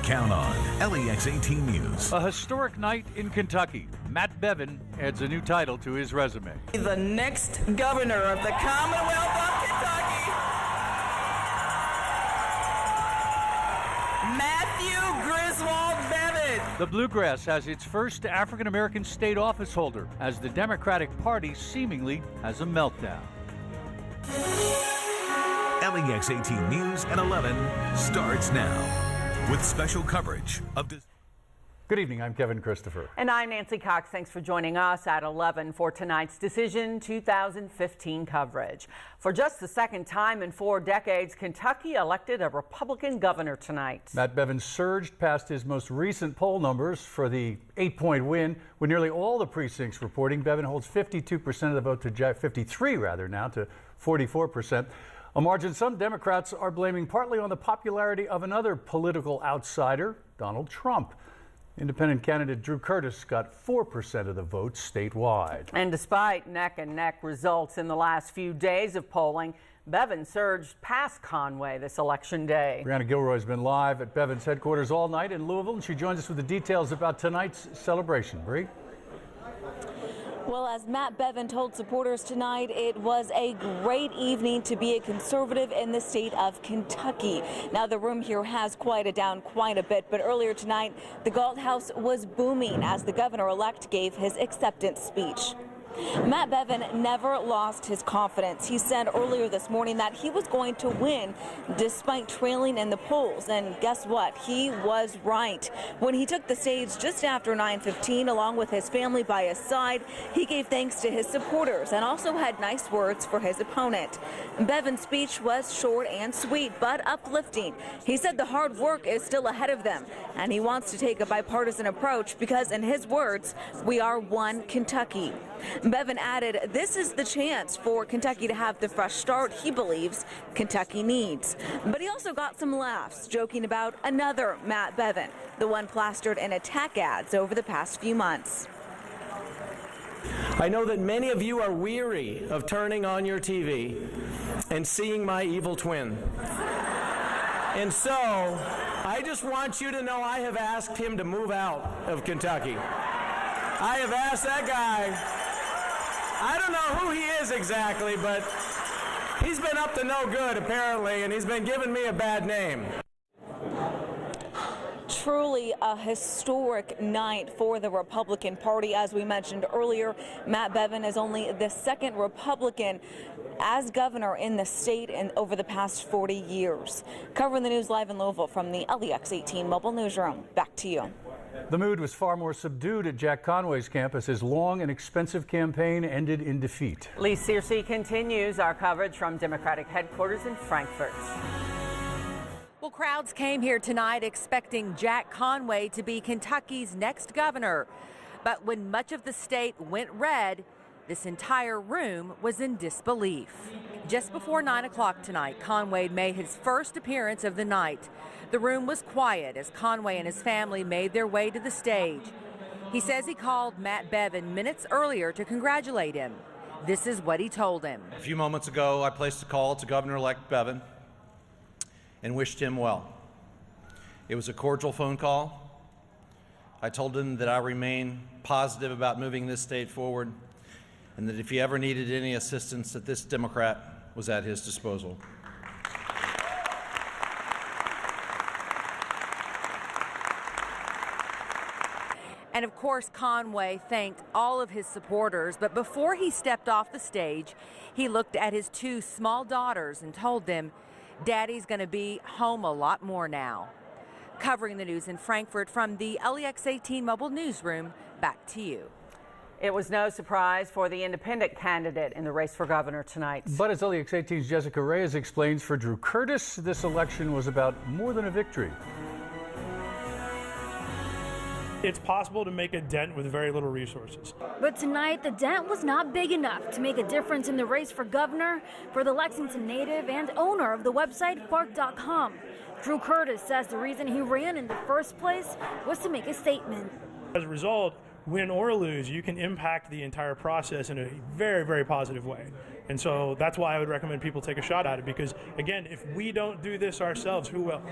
count on LEX 18 News. A historic night in Kentucky. Matt Bevin adds a new title to his resume. The next governor of the Commonwealth of Kentucky, Matthew Griswold Bevin. The Bluegrass has its first African-American state office holder as the Democratic Party seemingly has a meltdown. LEX 18 News at 11 starts now with special coverage of this. Good evening, I'm Kevin Christopher. And I'm Nancy Cox. Thanks for joining us at 11 for tonight's Decision 2015 coverage. For just the second time in 4 decades, Kentucky elected a Republican governor tonight. Matt Bevin surged past his most recent poll numbers for the 8-point win. With nearly all the precincts reporting, Bevin holds 52% of the vote to 53 rather now to 44%. A margin some Democrats are blaming partly on the popularity of another political outsider, Donald Trump. Independent candidate Drew Curtis got 4% of the vote statewide. And despite neck-and-neck results in the last few days of polling, Bevin surged past Conway this election day. Brianna Gilroy's been live at Bevin's headquarters all night in Louisville, and she joins us with the details about tonight's celebration. Bree? Well, as Matt Bevin told supporters tonight, it was a great evening to be a conservative in the state of Kentucky. Now, the room here has quieted down quite a bit, but earlier tonight, the Galt House was booming as the governor-elect gave his acceptance speech. Matt Bevin never lost his confidence. He said earlier this morning that he was going to win despite trailing in the polls. And guess what? He was right. When he took the stage just after 9:15, along with his family by his side, he gave thanks to his supporters and also had nice words for his opponent. Bevin's speech was short and sweet, but uplifting. He said the hard work is still ahead of them, and he wants to take a bipartisan approach because, in his words, we are one Kentucky. Bevin added, this is the chance for Kentucky to have the fresh start he believes Kentucky needs. But he also got some laughs, joking about another Matt Bevin, the one plastered in attack ads over the past few months. I know that many of you are weary of turning on your TV and seeing my evil twin. And so, I just want you to know I have asked him to move out of Kentucky. I have asked that guy. I don't know who he is exactly, but he's been up to no good apparently, and he's been giving me a bad name. Truly a historic night for the Republican Party. As we mentioned earlier, Matt Bevin is only the second Republican as governor in the state in over the past 40 years. Covering the news live in Louisville from the LEX 18 mobile newsroom. Back to you. The mood was far more subdued at Jack Conway's camp as his long and expensive campaign ended in defeat. Lee Searcy continues our coverage from Democratic headquarters in Frankfort. Well, crowds came here tonight expecting Jack Conway to be Kentucky's next governor. But when much of the state went red, this entire room was in disbelief. Just before 9 o'clock tonight, Conway made his first appearance of the night. The room was quiet as Conway and his family made their way to the stage. He says he called Matt Bevin minutes earlier to congratulate him. This is what he told him. A few moments ago, I placed a call to Governor-elect Bevin and wished him well. It was a cordial phone call. I told him that I remain positive about moving this state forward, and that if he ever needed any assistance, that this Democrat was at his disposal. And of course, Conway thanked all of his supporters, but before he stepped off the stage, he looked at his 2 small daughters and told them, Daddy's going to be home a lot more now. Covering the news in Frankfort from the LEX 18 mobile newsroom, back to you. It was no surprise for the independent candidate in the race for governor tonight. But as LEX 18's Jessica Reyes explains for Drew Curtis, this election was about more than a victory. It's possible to make a dent with very little resources. But tonight, the dent was not big enough to make a difference in the race for governor for the Lexington native and owner of the website Fark.com. Drew Curtis says the reason he ran in the first place was to make a statement. As a result, win or lose, you can impact the entire process in a very, very positive way. And so that's why I would recommend people take a shot at it, because again, if we don't do this ourselves, who will?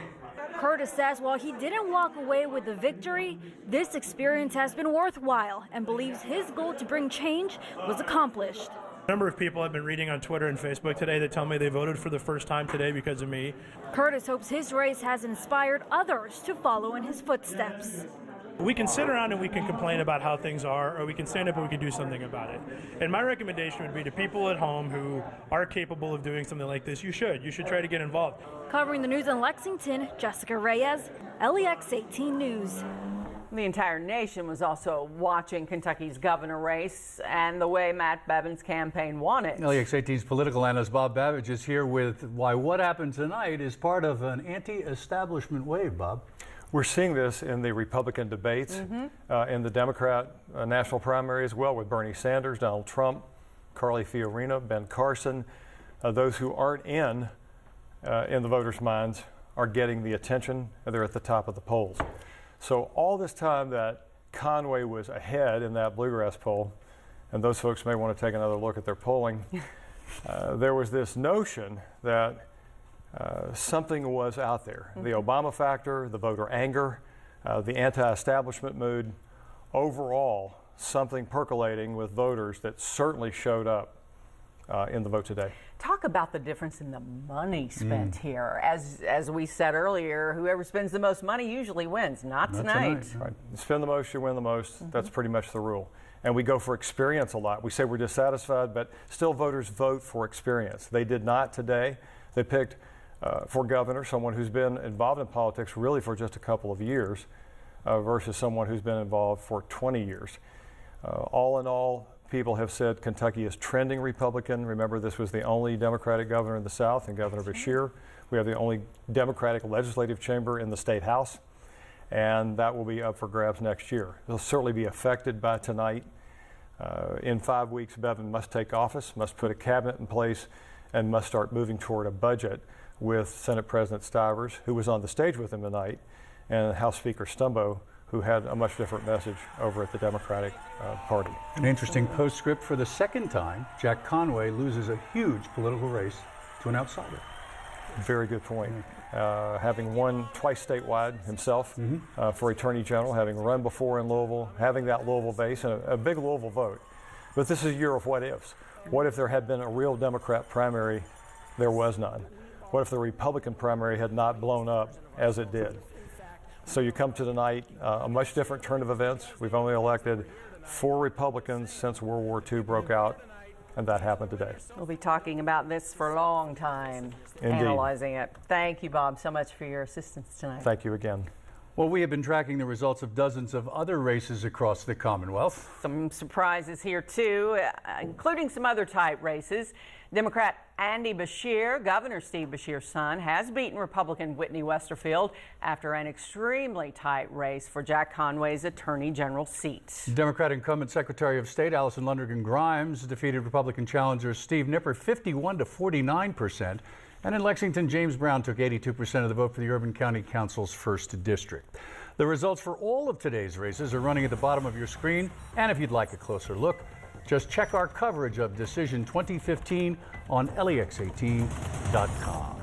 Curtis says while he didn't walk away with the victory, this experience has been worthwhile and believes his goal to bring change was accomplished. A number of people I've been reading on Twitter and Facebook today that tell me they voted for the first time today because of me. Curtis hopes his race has inspired others to follow in his footsteps. We can sit around and we can complain about how things are, or we can stand up and we can do something about it. And my recommendation would be to people at home who are capable of doing something like this, you should try to get involved. Covering the news in Lexington, Jessica Reyes, LEX 18 News. The entire nation was also watching Kentucky's governor race and the way Matt Bevin's campaign won it. LEX 18's political analyst Bob Babbage is here with why what happened tonight is part of an anti-establishment wave, Bob. We're seeing this in the Republican debates, in the Democrat national primary as well, with Bernie Sanders, Donald Trump, Carly Fiorina, Ben Carson. Those who aren't in the voters' minds are getting the attention, and they're at the top of the polls. So all this time that Conway was ahead in that Bluegrass poll, and those folks may want to take another look at their polling, there was this notion that something was out there. The Obama factor, the voter anger, the anti-establishment mood, overall something percolating with voters that certainly showed up in the vote today. Talk about the difference in the money spent here. As we said earlier, whoever spends the most money usually wins. Not tonight. Right. You spend the most, you win the most. That's pretty much the rule. And we go for experience a lot. We say we're dissatisfied, but still voters vote for experience. They did not today. They picked for governor someone who's been involved in politics really for just a couple of years versus someone who's been involved for 20 years. All in all, people have said Kentucky is trending Republican. Remember, this was the only Democratic governor in the South, and Governor Beshear. We have the only Democratic legislative chamber in the state house, and that will be up for grabs next year. It'll certainly be affected by tonight. In 5 weeks, Bevin must take office, must put a cabinet in place, and must start moving toward a budget with Senate President Stivers, who was on the stage with him tonight, and House Speaker Stumbo, who had a much different message over at the Democratic Party. An interesting postscript: for the second time, Jack Conway loses a huge political race to an outsider. Very good point. Having won twice statewide himself for Attorney General, having run before in Louisville, having that Louisville base, and a big Louisville vote. But this is a year of what ifs. What if there had been a real Democrat primary? There was none. What if the Republican primary had not blown up as it did? So you come to tonight, a much different turn of events. We've only elected 4 Republicans since World War II broke out, and that happened today. We'll be talking about this for a long time, Indeed. Analyzing it. Thank you, Bob, so much for your assistance tonight. Thank you again. Well, we have been tracking the results of dozens of other races across the Commonwealth. Some surprises here, too, including some other tight races. Democrat Andy Beshear, Governor Steve Beshear's son, has beaten Republican Whitney Westerfield after an extremely tight race for Jack Conway's Attorney General seat. Democrat incumbent Secretary of State Allison Lundergan Grimes defeated Republican challenger Steve Nipper 51 to 49%. And in Lexington, James Brown took 82% of the vote for the Urban County Council's 1st District. The results for all of today's races are running at the bottom of your screen. And if you'd like a closer look, just check our coverage of Decision 2015 on lex18.com.